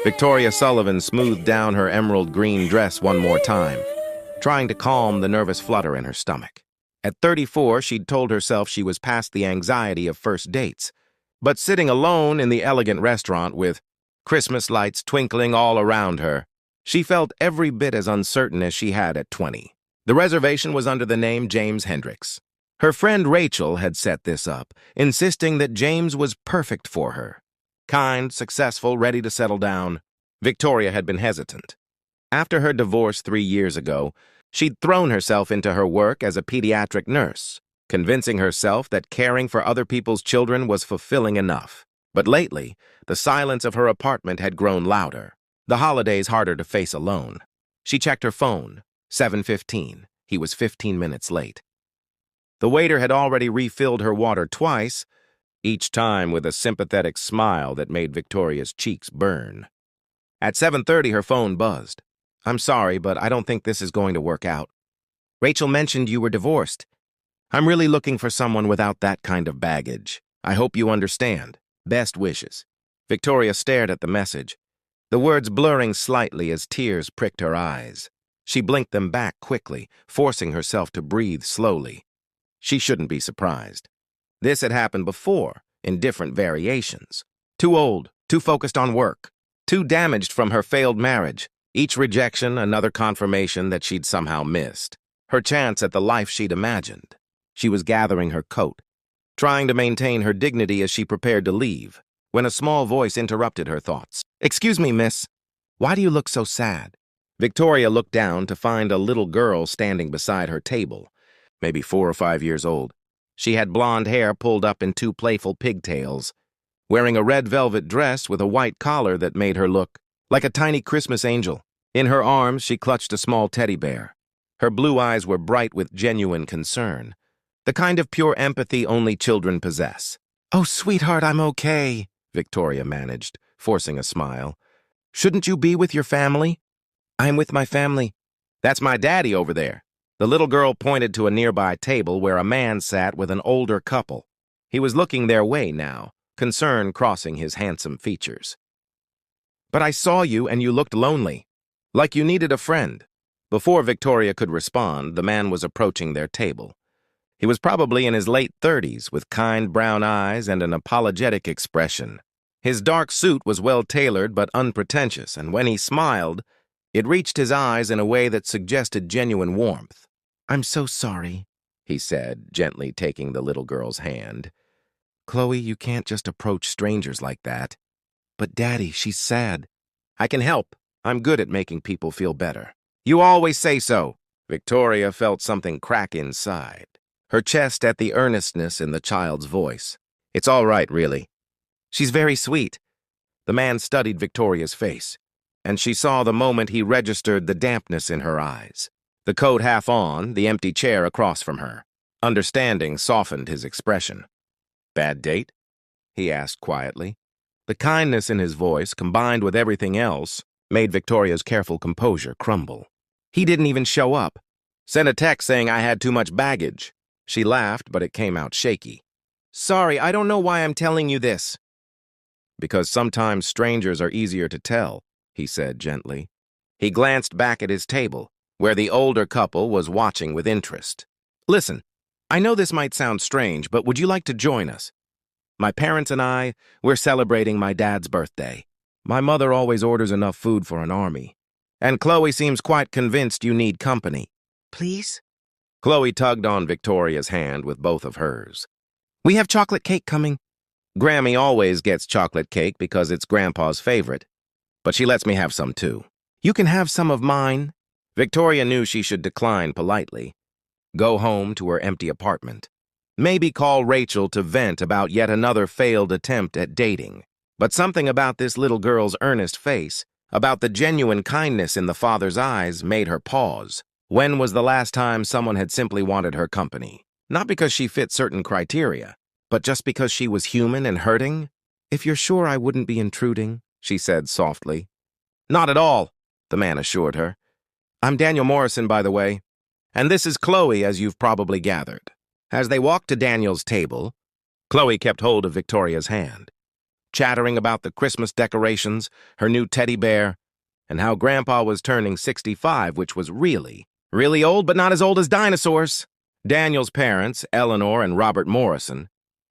Victoria Sullivan smoothed down her emerald green dress one more time, trying to calm the nervous flutter in her stomach. At 34, she'd told herself she was past the anxiety of first dates, but sitting alone in the elegant restaurant with Christmas lights twinkling all around her, she felt every bit as uncertain as she had at 20. The reservation was under the name James Hendricks. Her friend Rachel had set this up, insisting that James was perfect for her. Kind, successful, ready to settle down. Victoria had been hesitant. After her divorce 3 years ago, she'd thrown herself into her work as a pediatric nurse, convincing herself that caring for other people's children was fulfilling enough. But lately, the silence of her apartment had grown louder, the holidays harder to face alone. She checked her phone. 7:15. He was 15 minutes late. The waiter had already refilled her water twice, each time with a sympathetic smile that made Victoria's cheeks burn. At 7:30, her phone buzzed. "I'm sorry, but I don't think this is going to work out. Rachel mentioned you were divorced. I'm really looking for someone without that kind of baggage. I hope you understand. Best wishes." Victoria stared at the message, the words blurring slightly as tears pricked her eyes. She blinked them back quickly, forcing herself to breathe slowly. She shouldn't be surprised. This had happened before, in different variations. Too old, too focused on work, too damaged from her failed marriage. Each rejection, another confirmation that she'd somehow missed. Her chance at the life she'd imagined. She was gathering her coat, trying to maintain her dignity as she prepared to leave, when a small voice interrupted her thoughts. "Excuse me, miss. Why do you look so sad?" Victoria looked down to find a little girl standing beside her table, maybe 4 or 5 years old. She had blonde hair pulled up in 2 playful pigtails, wearing a red velvet dress with a white collar that made her look like a tiny Christmas angel. In her arms, she clutched a small teddy bear. Her blue eyes were bright with genuine concern, the kind of pure empathy only children possess. "Oh, sweetheart, I'm okay," Victoria managed, forcing a smile. "Shouldn't you be with your family?" "I'm with my family." "That's my daddy over there." The little girl pointed to a nearby table where a man sat with an older couple. He was looking their way now, concern crossing his handsome features. "But I saw you and you looked lonely, like you needed a friend." Before Victoria could respond, the man was approaching their table. He was probably in his late 30s, with kind brown eyes and an apologetic expression. His dark suit was well-tailored but unpretentious, and when he smiled, it reached his eyes in a way that suggested genuine warmth. "I'm so sorry," he said, gently taking the little girl's hand. "Chloe, you can't just approach strangers like that." "But Daddy, she's sad." "I can help. I'm good at making people feel better." "You always say so." Victoria felt something crack inside, her chest at the earnestness in the child's voice. "It's all right, really." "She's very sweet." The man studied Victoria's face, and she saw the moment he registered the dampness in her eyes. The coat half on, the empty chair across from her. Understanding softened his expression. "Bad date?" he asked quietly. The kindness in his voice, combined with everything else, made Victoria's careful composure crumble. "He didn't even show up. Sent a text saying I had too much baggage." She laughed, but it came out shaky. "Sorry, I don't know why I'm telling you this." "Because sometimes strangers are easier to tell," he said gently. He glanced back at his table, where the older couple was watching with interest. "Listen, I know this might sound strange, but would you like to join us? My parents and we're celebrating my dad's birthday. My mother always orders enough food for an army. And Chloe seems quite convinced you need company." "Please?" Chloe tugged on Victoria's hand with both of hers. "We have chocolate cake coming." Grammy always gets chocolate cake because it's Grandpa's favorite, but she lets me have some too. "You can have some of mine." Victoria knew she should decline politely, go home to her empty apartment, maybe call Rachel to vent about yet another failed attempt at dating. But something about this little girl's earnest face, about the genuine kindness in the father's eyes, made her pause. When was the last time someone had simply wanted her company? Not because she fit certain criteria, but just because she was human and hurting? "If you're sure I wouldn't be intruding," she said softly. "Not at all," the man assured her. "I'm Daniel Morrison, by the way. And this is Chloe, as you've probably gathered." As they walked to Daniel's table, Chloe kept hold of Victoria's hand. chattering about the Christmas decorations, her new teddy bear, and how Grandpa was turning 65, which was really, really old, but not as old as dinosaurs. Daniel's parents, Eleanor and Robert Morrison,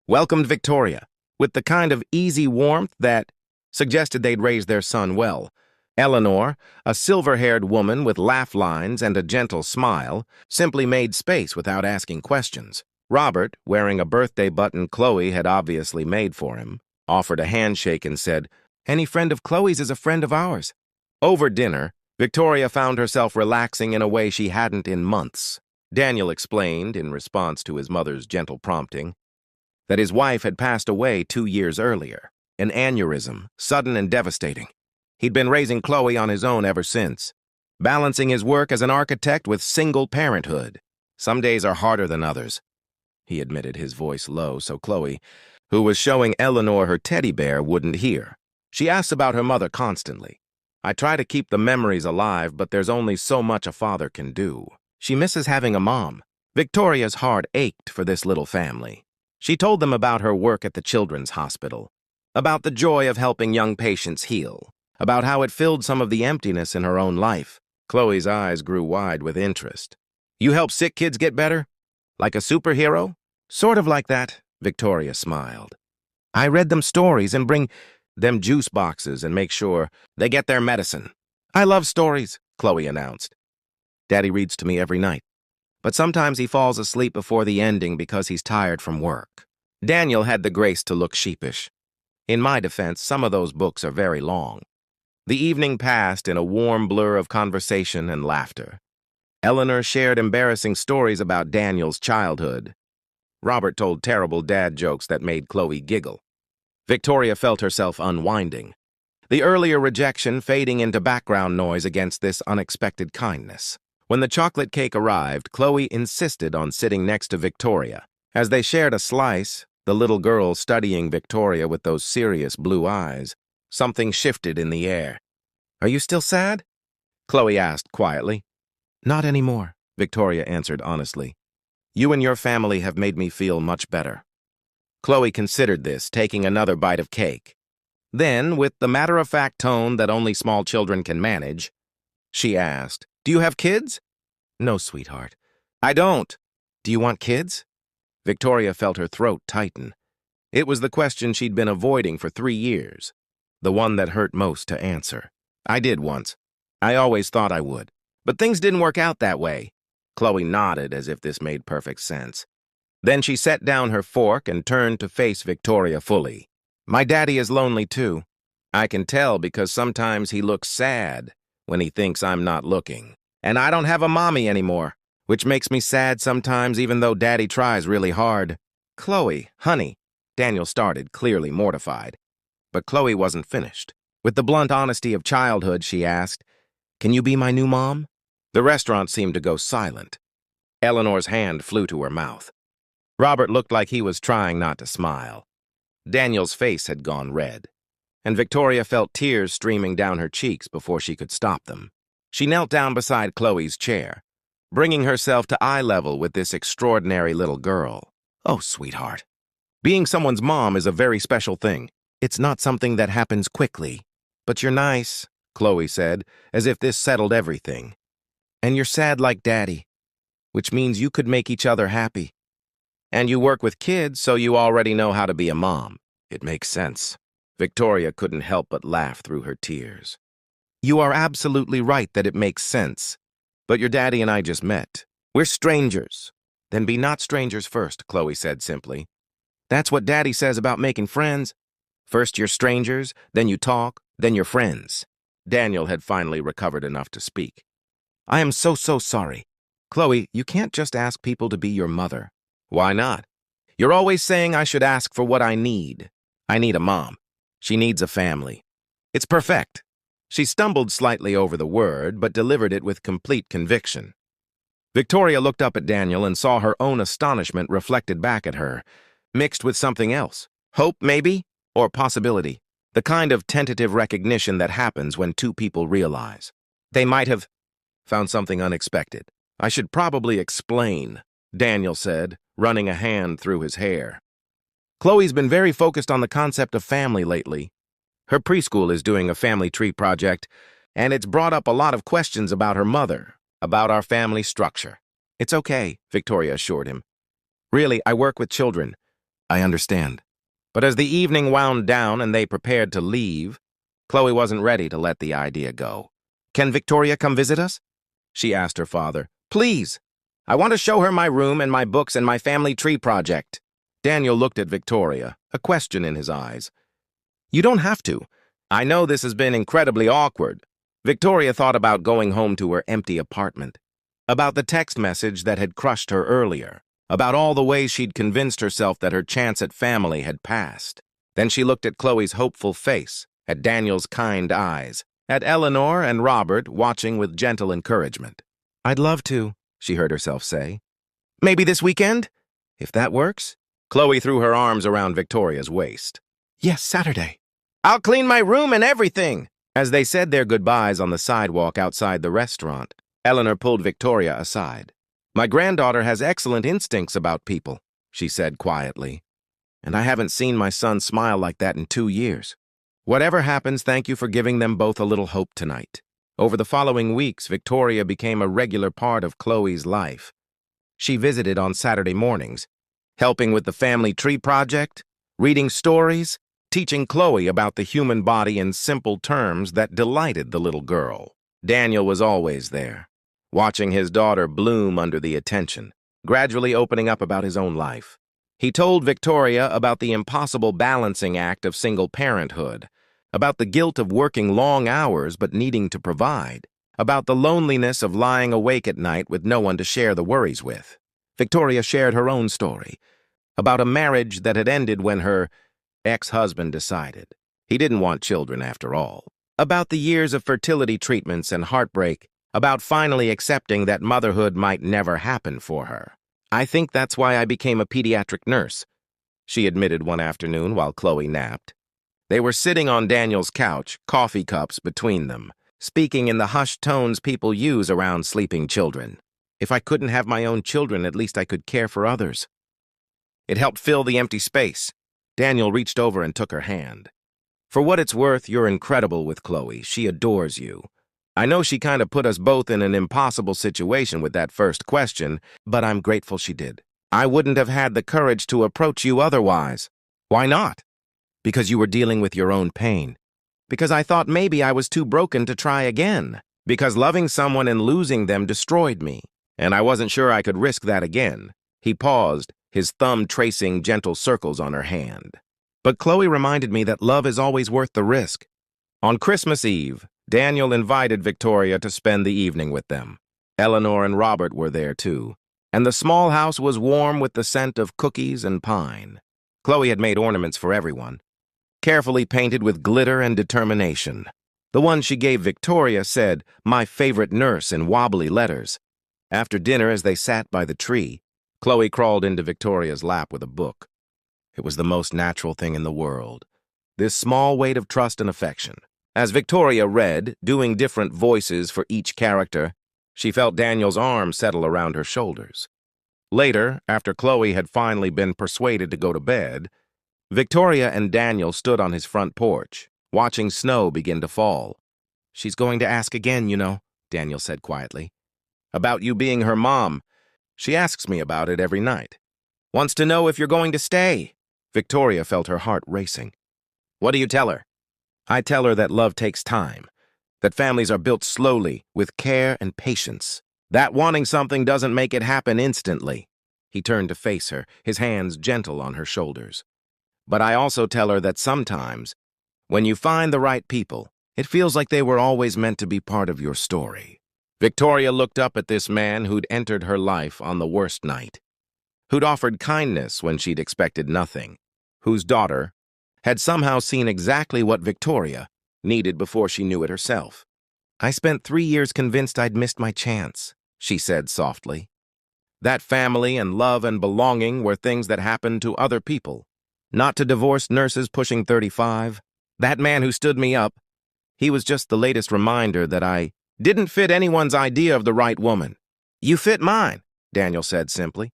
welcomed Victoria with the kind of easy warmth that suggested they'd raise their son well. Eleanor, a silver-haired woman with laugh lines and a gentle smile, simply made space without asking questions. Robert, wearing a birthday button Chloe had obviously made for him, offered a handshake and said, "Any friend of Chloe's is a friend of ours." Over dinner, Victoria found herself relaxing in a way she hadn't in months. Daniel explained, in response to his mother's gentle prompting, that his wife had passed away 2 years earlier, an aneurysm, sudden and devastating. He'd been raising Chloe on his own ever since, balancing his work as an architect with single parenthood. Some days are harder than others, he admitted, his voice low so Chloe, who was showing Eleanor her teddy bear, wouldn't hear. She asked about her mother constantly. "I try to keep the memories alive, but there's only so much a father can do. She misses having a mom." Victoria's heart ached for this little family. She told them about her work at the Children's Hospital, about the joy of helping young patients heal, about how it filled some of the emptiness in her own life. Chloe's eyes grew wide with interest. "You help sick kids get better? Like a superhero?" "Sort of like that," Victoria smiled. "I read them stories and bring them juice boxes and make sure they get their medicine." "I love stories," Chloe announced. "Daddy reads to me every night, but sometimes he falls asleep before the ending because he's tired from work." Daniel had the grace to look sheepish. "In my defense, some of those books are very long." The evening passed in a warm blur of conversation and laughter. Eleanor shared embarrassing stories about Daniel's childhood. Robert told terrible dad jokes that made Chloe giggle. Victoria felt herself unwinding, the earlier rejection fading into background noise against this unexpected kindness. When the chocolate cake arrived, Chloe insisted on sitting next to Victoria. As they shared a slice, the little girl studying Victoria with those serious blue eyes, something shifted in the air. "Are you still sad?" Chloe asked quietly. "Not anymore," Victoria answered honestly. "You and your family have made me feel much better." Chloe considered this, taking another bite of cake. Then, with the matter-of-fact tone that only small children can manage, she asked, "Do you have kids?" "No, sweetheart. I don't." "Do you want kids?" Victoria felt her throat tighten. It was the question she'd been avoiding for 3 years, the one that hurt most to answer. "I did once. I always thought I would. But things didn't work out that way." Chloe nodded as if this made perfect sense. Then she set down her fork and turned to face Victoria fully. "My daddy is lonely too. I can tell because sometimes he looks sad when he thinks I'm not looking. And I don't have a mommy anymore, which makes me sad sometimes even though Daddy tries really hard." "Chloe, honey," Daniel started, clearly mortified. But Chloe wasn't finished. With the blunt honesty of childhood, she asked, "Can you be my new mom?" The restaurant seemed to go silent. Eleanor's hand flew to her mouth. Robert looked like he was trying not to smile. Daniel's face had gone red, and Victoria felt tears streaming down her cheeks before she could stop them. She knelt down beside Chloe's chair, bringing herself to eye level with this extraordinary little girl. "Oh, sweetheart. Being someone's mom is a very special thing. It's not something that happens quickly. But you're nice," Chloe said, as if this settled everything. "And you're sad like Daddy, which means you could make each other happy. And you work with kids, so you already know how to be a mom." "It makes sense." Victoria couldn't help but laugh through her tears. "You are absolutely right that it makes sense. But your daddy and I just met. We're strangers." "Then be not strangers first," Chloe said simply. "That's what Daddy says about making friends. First you're strangers, then you talk, then you're friends." Daniel had finally recovered enough to speak. "I am so sorry. Chloe, you can't just ask people to be your mother." "Why not? You're always saying I should ask for what I need. I need a mom. She needs a family. It's perfect." She stumbled slightly over the word, but delivered it with complete conviction. Victoria looked up at Daniel and saw her own astonishment reflected back at her, mixed with something else. Hope, maybe? Or possibility. The kind of tentative recognition that happens when two people realize they might have found something unexpected. "I should probably explain," Daniel said, running a hand through his hair. Chloe's been very focused on the concept of family lately. Her preschool is doing a family tree project, and it's brought up a lot of questions about her mother, about our family structure. It's okay, Victoria assured him. Really, I work with children. I understand. But as the evening wound down and they prepared to leave, Chloe wasn't ready to let the idea go. Can Victoria come visit us? She asked her father. Please. I want to show her my room and my books and my family tree project. Daniel looked at Victoria, a question in his eyes. You don't have to. I know this has been incredibly awkward. Victoria thought about going home to her empty apartment, about the text message that had crushed her earlier, about all the ways she'd convinced herself that her chance at family had passed. Then she looked at Chloe's hopeful face, at Daniel's kind eyes, at Eleanor and Robert watching with gentle encouragement. I'd love to, she heard herself say. Maybe this weekend? If that works? Chloe threw her arms around Victoria's waist. Yes, Saturday. I'll clean my room and everything. As they said their goodbyes on the sidewalk outside the restaurant, Eleanor pulled Victoria aside. My granddaughter has excellent instincts about people, she said quietly. And I haven't seen my son smile like that in 2 years. Whatever happens, thank you for giving them both a little hope tonight. Over the following weeks, Victoria became a regular part of Chloe's life. She visited on Saturday mornings, helping with the family tree project, reading stories, teaching Chloe about the human body in simple terms that delighted the little girl. Daniel was always there, watching his daughter bloom under the attention, gradually opening up about his own life. He told Victoria about the impossible balancing act of single parenthood, about the guilt of working long hours but needing to provide, about the loneliness of lying awake at night with no one to share the worries with. Victoria shared her own story, about a marriage that had ended when her ex-husband decided he didn't want children after all, about the years of fertility treatments and heartbreak, about finally accepting that motherhood might never happen for her. I think that's why I became a pediatric nurse, she admitted one afternoon while Chloe napped. They were sitting on Daniel's couch, coffee cups between them, speaking in the hushed tones people use around sleeping children. If I couldn't have my own children, at least I could care for others. It helped fill the empty space. Daniel reached over and took her hand. For what it's worth, you're incredible with Chloe. She adores you. I know she kind of put us both in an impossible situation with that first question, but I'm grateful she did. I wouldn't have had the courage to approach you otherwise. Why not? Because you were dealing with your own pain. Because I thought maybe I was too broken to try again. Because loving someone and losing them destroyed me. And I wasn't sure I could risk that again. He paused, his thumb tracing gentle circles on her hand. But Chloe reminded me that love is always worth the risk. On Christmas Eve, Daniel invited Victoria to spend the evening with them. Eleanor and Robert were there too, and the small house was warm with the scent of cookies and pine. Chloe had made ornaments for everyone, carefully painted with glitter and determination. The one she gave Victoria said, "My favorite nurse," in wobbly letters. After dinner, as they sat by the tree, Chloe crawled into Victoria's lap with a book. It was the most natural thing in the world, this small weight of trust and affection. As Victoria read, doing different voices for each character, she felt Daniel's arm settle around her shoulders. Later, after Chloe had finally been persuaded to go to bed, Victoria and Daniel stood on his front porch, watching snow begin to fall. She's going to ask again, you know, Daniel said quietly. About you being her mom. She asks me about it every night. Wants to know if you're going to stay. Victoria felt her heart racing. What do you tell her? I tell her that love takes time, that families are built slowly, with care and patience, that wanting something doesn't make it happen instantly. He turned to face her, his hands gentle on her shoulders. But I also tell her that sometimes, when you find the right people, it feels like they were always meant to be part of your story. Victoria looked up at this man who'd entered her life on the worst night, who'd offered kindness when she'd expected nothing, whose daughter had somehow seen exactly what Victoria needed before she knew it herself. I spent 3 years convinced I'd missed my chance, she said softly. That family and love and belonging were things that happened to other people, not to divorced nurses pushing 35. That man who stood me up, he was just the latest reminder that I didn't fit anyone's idea of the right woman. You fit mine, Daniel said simply.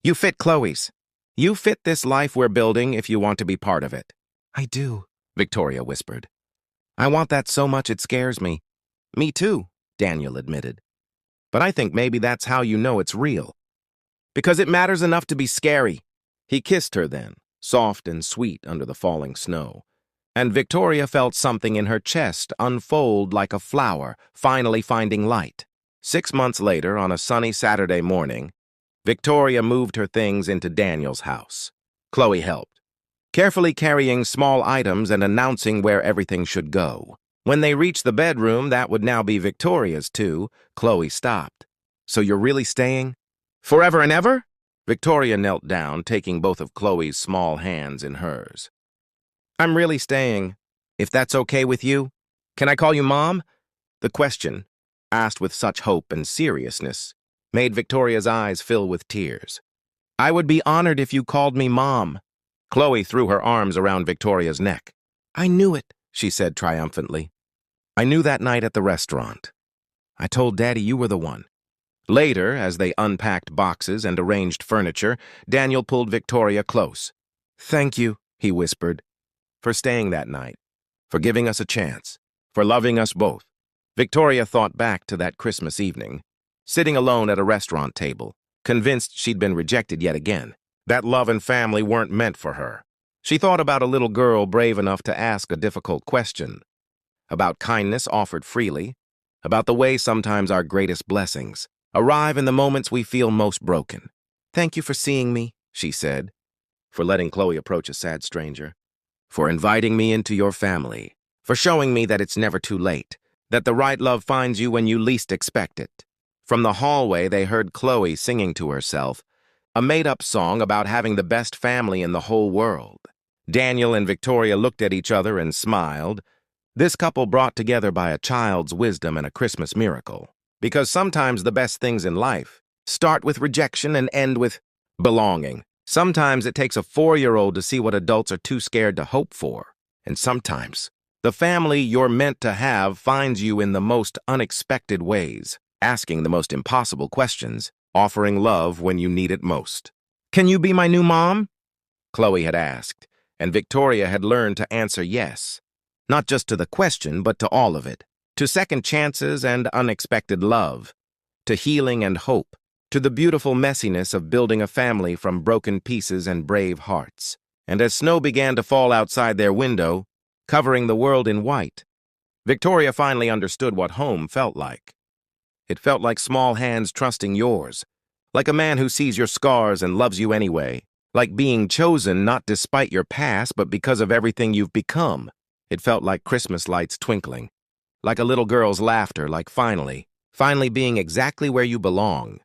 You fit Chloe's. You fit this life we're building if you want to be part of it. I do, Victoria whispered. I want that so much it scares me. Me too, Daniel admitted. But I think maybe that's how you know it's real. Because it matters enough to be scary. He kissed her then, soft and sweet under the falling snow. And Victoria felt something in her chest unfold like a flower, finally finding light. 6 months later, on a sunny Saturday morning, Victoria moved her things into Daniel's house. Chloe helped, carefully carrying small items and announcing where everything should go. When they reached the bedroom that would now be Victoria's too, Chloe stopped. So you're really staying? Forever and ever? Victoria knelt down, taking both of Chloe's small hands in hers. I'm really staying, if that's okay with you. Can I call you Mom? The question, asked with such hope and seriousness, made Victoria's eyes fill with tears. I would be honored if you called me Mom. Chloe threw her arms around Victoria's neck. I knew it, she said triumphantly. I knew that night at the restaurant. I told Daddy you were the one. Later, as they unpacked boxes and arranged furniture, Daniel pulled Victoria close. Thank you, he whispered, for staying that night, for giving us a chance, for loving us both. Victoria thought back to that Christmas evening, sitting alone at a restaurant table, convinced she'd been rejected yet again, that love and family weren't meant for her. She thought about a little girl brave enough to ask a difficult question, about kindness offered freely, about the way sometimes our greatest blessings arrive in the moments we feel most broken. Thank you for seeing me, she said, for letting Chloe approach a sad stranger, for inviting me into your family, for showing me that it's never too late, that the right love finds you when you least expect it. From the hallway, they heard Chloe singing to herself, a made-up song about having the best family in the whole world. Daniel and Victoria looked at each other and smiled, this couple brought together by a child's wisdom and a Christmas miracle. Because sometimes the best things in life start with rejection and end with belonging. Sometimes it takes a 4-year-old to see what adults are too scared to hope for. And sometimes the family you're meant to have finds you in the most unexpected ways, asking the most impossible questions, offering love when you need it most. Can you be my new mom? Chloe had asked, and Victoria had learned to answer yes. Not just to the question, but to all of it. To second chances and unexpected love. To healing and hope. To the beautiful messiness of building a family from broken pieces and brave hearts. And as snow began to fall outside their window, covering the world in white, Victoria finally understood what home felt like. It felt like small hands trusting yours, like a man who sees your scars and loves you anyway, like being chosen not despite your past but because of everything you've become. It felt like Christmas lights twinkling, like a little girl's laughter, like finally being exactly where you belong.